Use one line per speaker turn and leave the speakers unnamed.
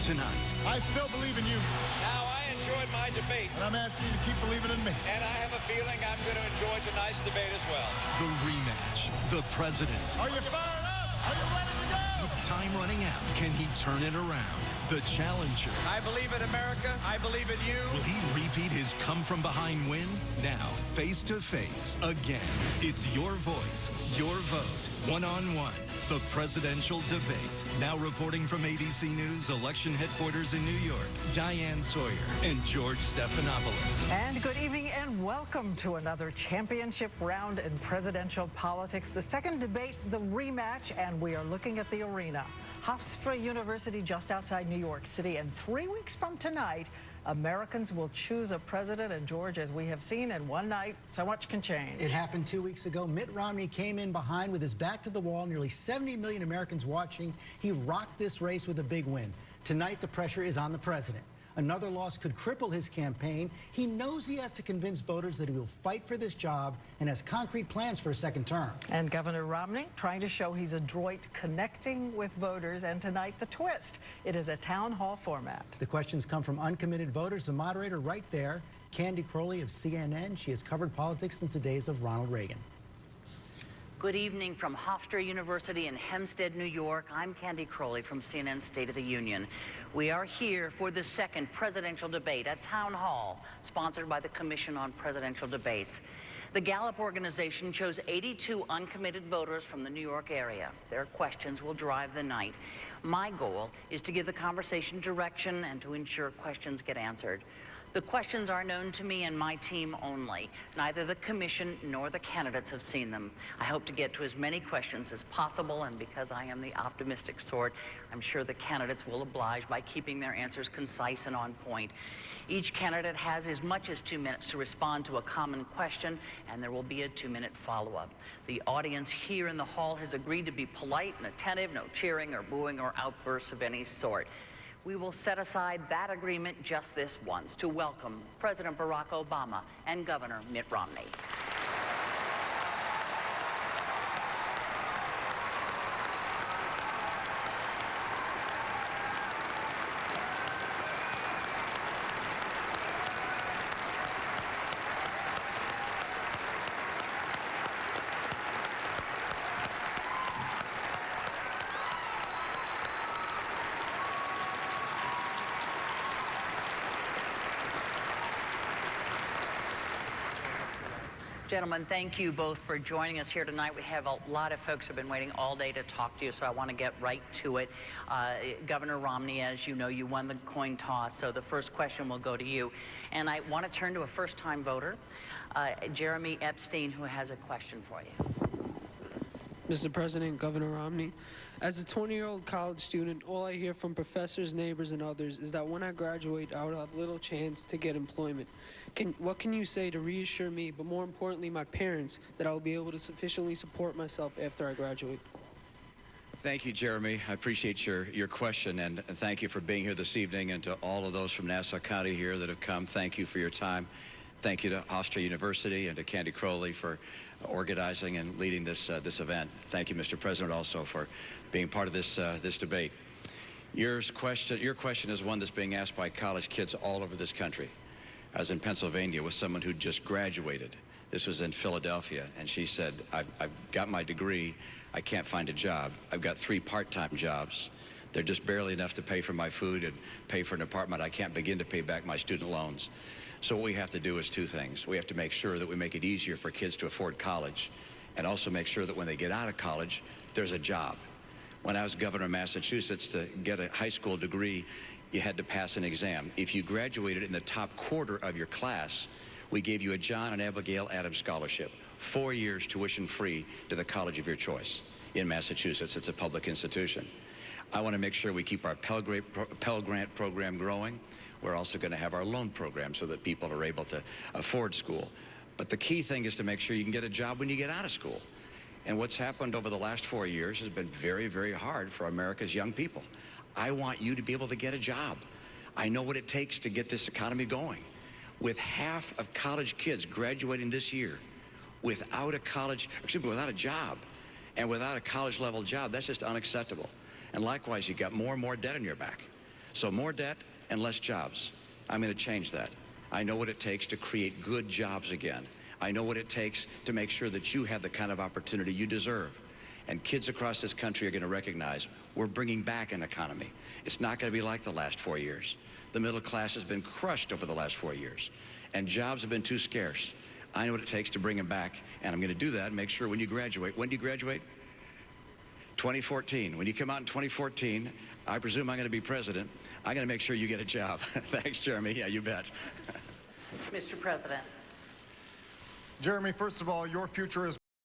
tonight.
I still believe in you.
Now, I enjoyed my debate.
And I'm asking you to keep believing in me.
And I have a feeling I'm going to enjoy tonight's debate as well.
The rematch. The president.
Are you fired up? Are you ready to go?
With time running out, can he turn it around? The challenger.
I believe in America. I believe in you.
Will he repeat his come-from-behind win? Now, face-to-face again. It's your voice, your vote, one-on-one. The presidential debate. Now reporting from ABC News election headquarters in New York, Diane Sawyer and George Stephanopoulos.
And good evening and welcome to another championship round in presidential politics. The second debate, the rematch, and we are looking at the arena. Hofstra University just outside New York City, and 3 weeks from tonight, Americans will choose a president. And George, as we have seen in one night, so much can change.
It happened 2 weeks ago. Mitt Romney came in behind with his back to the wall, nearly 70 million Americans watching. He rocked this race with a big win. Tonight, the pressure is on the president. Another loss could cripple his campaign. He knows he has to convince voters that he will fight for this job and has concrete plans for a second term.
And Governor Romney trying to show he's adroit connecting with voters. And tonight, the twist. It is a town hall format.
The questions come from uncommitted voters. The moderator right there, Candy Crowley of CNN. She has covered politics since the days of Ronald Reagan.
Good evening from Hofstra University in Hempstead, New York. I'm Candy Crowley from CNN's State of the Union. We are here for the second presidential debate at Town Hall, sponsored by the Commission on Presidential Debates. The Gallup organization chose 82 uncommitted voters from the New York area. Their questions will drive the night. My goal is to give the conversation direction and to ensure questions get answered. The questions are known to me and my team only. Neither the commission nor the candidates have seen them. I hope to get to as many questions as possible, and because I am the optimistic sort, I'm sure the candidates will oblige by keeping their answers concise and on point. Each candidate has as much as 2 minutes to respond to a common question, and there will be a 2-minute follow-up. The audience here in the hall has agreed to be polite and attentive, no cheering or booing or outbursts of any sort. We will set aside that agreement just this once to welcome President Barack Obama and Governor Mitt Romney. Gentlemen, thank you both for joining us here tonight. We have a lot of folks who have been waiting all day to talk to you, so I want to get right to it. Governor Romney, as you know, you won the coin toss, so the first question will go to you. And I want to turn to a first-time voter, Jeremy Epstein, who has a question for you.
Mr. President, Governor Romney, as a 20-year-old college student, all I hear from professors, neighbors, and others is that when I graduate, I will have little chance to get employment. What can you say to reassure me, but more importantly, my parents, that I will be able to sufficiently support myself after I graduate?
Thank you, Jeremy. I appreciate your question, and thank you for being here this evening, and to all of those from Nassau County here that have come, thank you for your time. Thank you to Hofstra University and to Candy Crowley for organizing and leading this event. Thank you, Mr. President, also for being part of this debate. Your question is one that's being asked by college kids all over this country. I was in Pennsylvania with someone who just graduated. This was in Philadelphia, and she said, I've got my degree, I can't find a job. I've got 3 part-time jobs. They're just barely enough to pay for my food and pay for an apartment. I can't begin to pay back my student loans. So what we have to do is 2 things. We have to make sure that we make it easier for kids to afford college, and also make sure that when they get out of college, there's a job. When I was governor of Massachusetts, to get a high school degree, you had to pass an exam. If you graduated in the top quarter of your class, we gave you a John and Abigail Adams scholarship, 4 years tuition free to the college of your choice in Massachusetts. It's a public institution. I want to make sure we keep our Pell Grant program growing. We're also going to have our loan program so that people are able to afford school. But the key thing is to make sure you can get a job when you get out of school. And what's happened over the last 4 years has been very, very hard for America's young people. I want you to be able to get a job. I know what it takes to get this economy going. With half of college kids graduating this year without a job, and without a college-level job, that's just unacceptable. And likewise, you've got more and more debt on your back. So more debt and less jobs. I'm going to change that. I know what it takes to create good jobs again. I know what it takes to make sure that you have the kind of opportunity you deserve. And kids across this country are going to recognize we're bringing back an economy. It's not going to be like the last 4 years. The middle class has been crushed over the last 4 years, and jobs have been too scarce. I know what it takes to bring them back, and I'm going to do that and make sure when you graduate. When do you graduate? 2014. When you come out in 2014, I presume I'm going to be president. I'm going to make sure you get a job. Thanks, Jeremy. Yeah, you bet.
Mr. President.
Jeremy, first of all, your future is